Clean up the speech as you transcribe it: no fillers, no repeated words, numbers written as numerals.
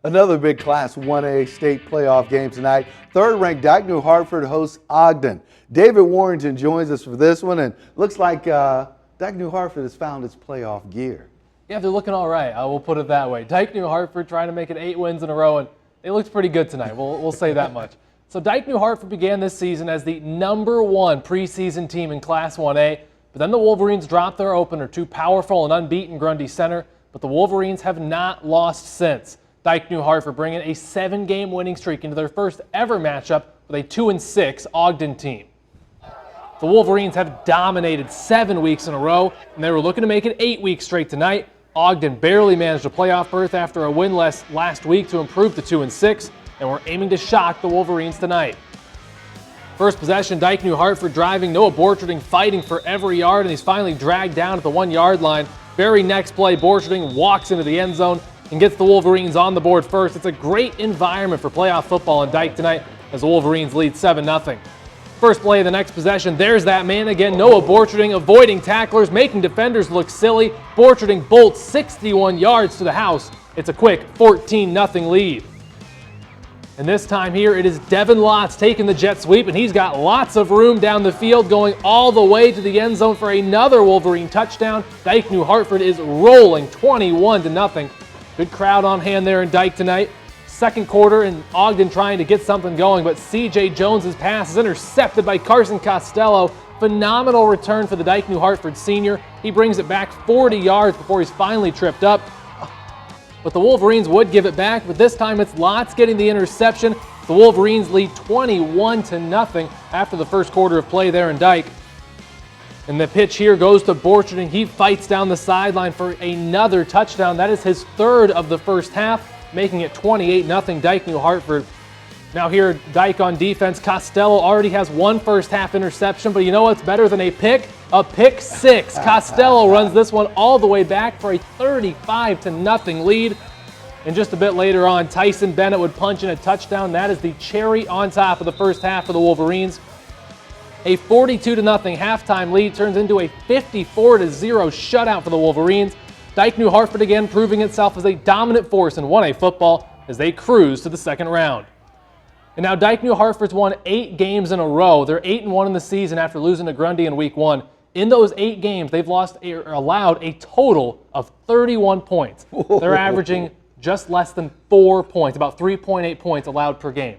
Another big Class 1A state playoff game tonight. Third-ranked Dike-New Hartford hosts Ogden. David Warrington joins us for this one, and looks like Dike-New Hartford has found its playoff gear. Yeah, they're looking all right. I will put it that way. Dike-New Hartford trying to make it 8 wins in a row, and they looked pretty good tonight. We'll say that much. So Dike-New Hartford began this season as the #1 preseason team in Class 1A, but then the Wolverines dropped their opener to powerful and unbeaten Grundy Center, but the Wolverines have not lost since. Dike-New Hartford bringing a 7-game winning streak into their first ever matchup with a 2-6 Ogden team. The Wolverines have dominated 7 weeks in a row, and they were looking to make it 8 weeks straight tonight. Ogden barely managed a playoff berth after a win last week to improve to 2-6, and we're aiming to shock the Wolverines tonight. First possession, Dike-New Hartford driving, Noah Borcherding fighting for every yard, and he's finally dragged down at the 1-yard line. Very next play, Borcherding walks into the end zone and gets the Wolverines on the board first. It's a great environment for playoff football in Dike tonight as the Wolverines lead 7-0. First play of the next possession, there's that man again, Noah Borcherding avoiding tacklers, making defenders look silly. Borcherding bolts 61 yards to the house. It's a quick 14-0 lead. And this time here, it is Devin Lotz taking the jet sweep, and he's got lots of room down the field, going all the way to the end zone for another Wolverine touchdown. Dike-New Hartford is rolling 21-0. Good crowd on hand there in Dike tonight. Second quarter, and Ogden trying to get something going, but C.J. Jones's pass is intercepted by Carson Costello. Phenomenal return for the Dike-New Hartford senior. He brings it back 40 yards before he's finally tripped up. But the Wolverines would give it back, but this time it's Lotz getting the interception. The Wolverines lead 21-0 after the first quarter of play there in Dike. And the pitch here goes to Borcherding. He fights down the sideline for another touchdown. That is his third of the first half, making it 28-0 Dike-New Hartford. Now here, Dike on defense. Costello already has one first half interception, but you know what's better than a pick? A pick six. Costello runs this one all the way back for a 35-0 lead. And just a bit later on, Tyson Bennett would punch in a touchdown. That is the cherry on top of the first half for the Wolverines. A 42-0 halftime lead turns into a 54-0 shutout for the Wolverines. Dike-New Hartford again proving itself as a dominant force in 1A football as they cruise to the second round. And now Dike-New Hartford's won 8 games in a row. They're 8-1 in the season after losing to Grundy in week 1. In those 8 games, they've allowed a total of 31 points. They're averaging just less than 4 points, about 3.8 points allowed per game.